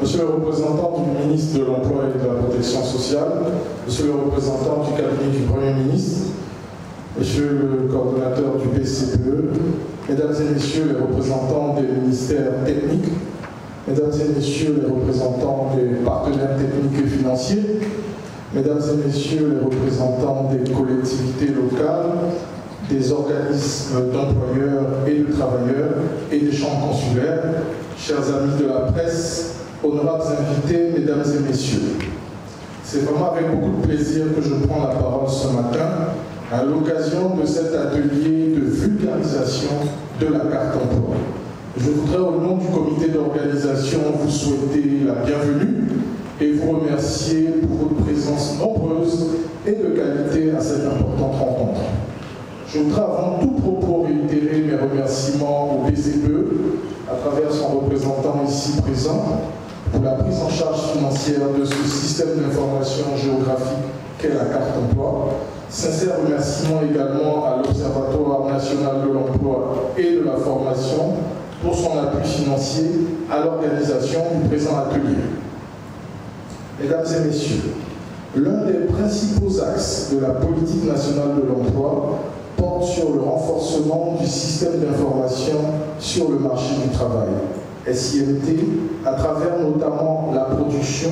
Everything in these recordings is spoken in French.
Monsieur le représentant du ministre de l'Emploi et de la Protection sociale, Monsieur le représentant du cabinet du Premier ministre, Monsieur le coordonnateur du PCPE, Mesdames et Messieurs les représentants des ministères techniques, Mesdames et Messieurs les représentants des partenaires techniques et financiers, Mesdames et Messieurs les représentants des collectivités locales, des organismes d'employeurs et de travailleurs et des chambres consulaires, chers amis de la presse, honorables invités, Mesdames et Messieurs. C'est vraiment avec beaucoup de plaisir que je prends la parole ce matin à l'occasion de cet atelier de vulgarisation de la carte emploi. Je voudrais au nom du comité d'organisation vous souhaiter la bienvenue et vous remercier pour votre présence nombreuse et de qualité à cette importante rencontre. Je voudrais avant tout propos réitérer mes remerciements au PCPE à travers son représentant ici présent pour la prise en charge financière de ce système d'information géographique qu'est la carte emploi. Sincère remerciement également à l'Observatoire national de l'emploi et de la formation pour son appui financier à l'organisation du présent atelier. Mesdames et Messieurs, l'un des principaux axes de la politique nationale de l'emploi porte sur le renforcement du système d'information sur le marché du travail, SIMT, à travers notamment la production,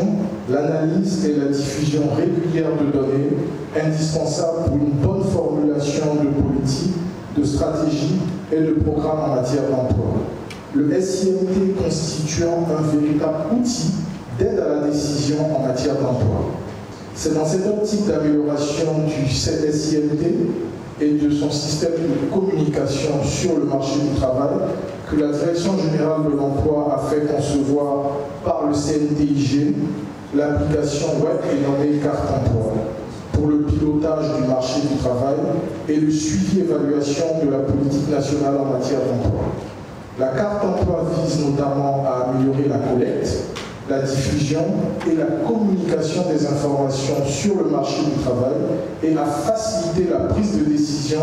l'analyse et la diffusion régulière de données indispensables pour une bonne formulation de politique, de stratégie et de programmes en matière d'emploi. Le SIMT constituant un véritable outil d'aide à la décision en matière d'emploi. C'est dans cette optique d'amélioration du SIMT et de son système de communication sur le marché du travail que la Direction générale de l'emploi a fait concevoir par le CNTIG l'application web dénommée Carte Emploi pour le pilotage du marché du travail et le suivi et évaluation de la politique nationale en matière d'emploi. La Carte Emploi vise notamment à améliorer la collecte, la diffusion et la communication des informations sur le marché du travail et à faciliter la prise de décision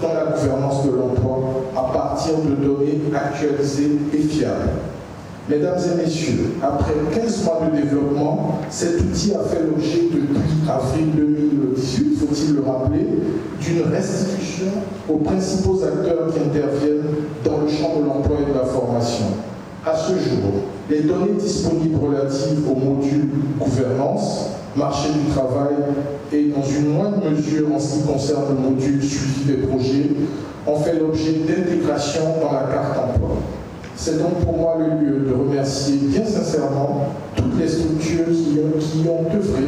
dans la gouvernance de l'emploi à partir de données actualisées et fiables. Mesdames et Messieurs, après 15 mois de développement, cet outil a fait l'objet depuis avril 2018, faut-il le rappeler, d'une restitution aux principaux acteurs qui interviennent dans le champ de l'emploi et de la formation. À ce jour, les données disponibles relatives au module gouvernance, marché du travail et dans une moindre mesure en ce qui concerne le module suivi des projets ont fait l'objet d'intégration dans la carte emploi. C'est donc pour moi le lieu de remercier bien sincèrement toutes les structures qui ont œuvré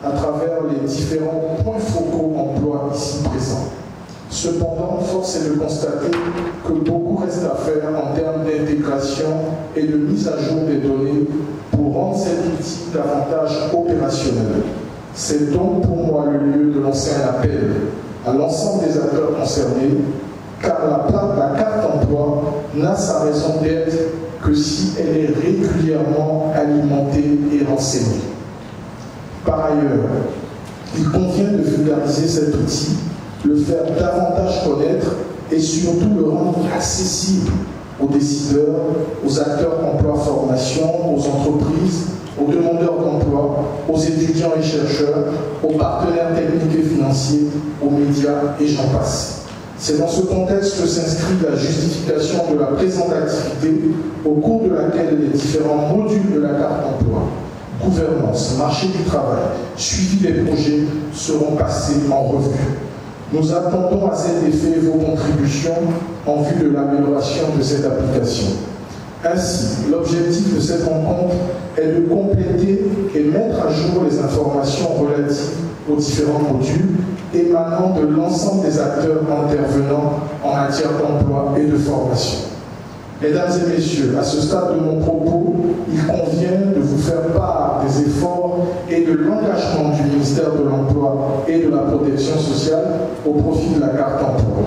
à travers les différents points focaux emploi ici présents. Cependant, force est de constater que beaucoup reste à faire en termes d'intégration et de mise à jour des données pour rendre cet outil davantage opérationnel. C'est donc pour moi le lieu de lancer un appel à l'ensemble des acteurs concernés, car la carte emploi n'a sa raison d'être que si elle est régulièrement alimentée et renseignée. Par ailleurs, il convient de vulgariser cet outil, le faire davantage connaître et surtout le rendre accessible aux décideurs, aux acteurs emploi-formation, aux entreprises, aux demandeurs d'emploi, aux étudiants et chercheurs, aux partenaires techniques et financiers, aux médias et j'en passe. C'est dans ce contexte que s'inscrit la justification de la présente activité au cours de laquelle les différents modules de la carte emploi, gouvernance, marché du travail, suivi des projets seront passés en revue. Nous attendons à cet effet vos contributions en vue de l'amélioration de cette application. Ainsi, l'objectif de cette rencontre est de compléter et mettre à jour les informations relatives aux différents modules émanant de l'ensemble des acteurs intervenant en matière d'emploi et de formation. Mesdames et Messieurs, à ce stade de mon propos, il convient de vous faire part des efforts et de l'engagement du ministère de l'Emploi et de la Protection sociale au profit de la carte emploi.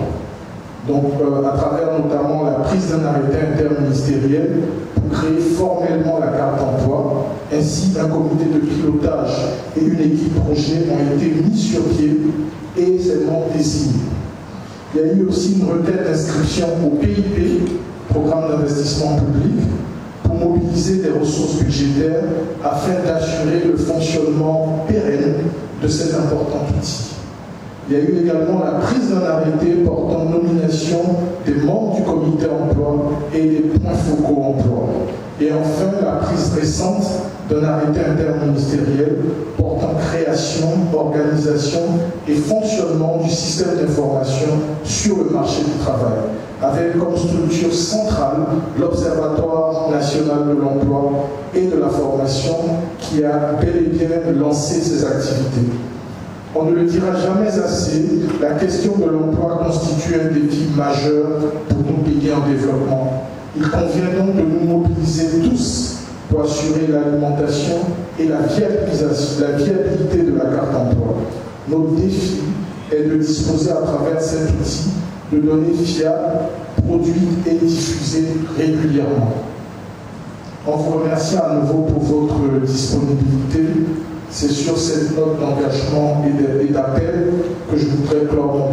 Donc, à travers notamment la prise d'un arrêté interministériel pour créer formellement la carte emploi, ainsi un comité de pilotage et une équipe projet ont été mis sur pied et ses membres désignés. Il y a eu aussi une requête d'inscription au PIP, Programme d'investissement public, pour mobiliser des ressources budgétaires afin d'assurer le fonctionnement pérenne de cet important outil. Il y a eu également la prise d'un arrêté portant nomination des membres du comité emploi et des points focaux emploi. Et enfin, la prise récente d'un arrêté interministériel portant création, organisation et fonctionnement du système d'information sur le marché du travail, avec comme structure centrale l'Observatoire national de l'emploi et de la formation qui a bel et bien lancé ses activités. On ne le dira jamais assez, la question de l'emploi constitue un défi majeur pour nos pays en développement. Il convient donc de nous mobiliser tous pour assurer l'alimentation et la viabilité de la carte emploi. Notre défi est de disposer à travers cet outil de données fiables, produites et diffusées régulièrement. On vous remercie à nouveau pour votre disponibilité. C'est sur cette note d'engagement et d'appel que je voudrais clore mon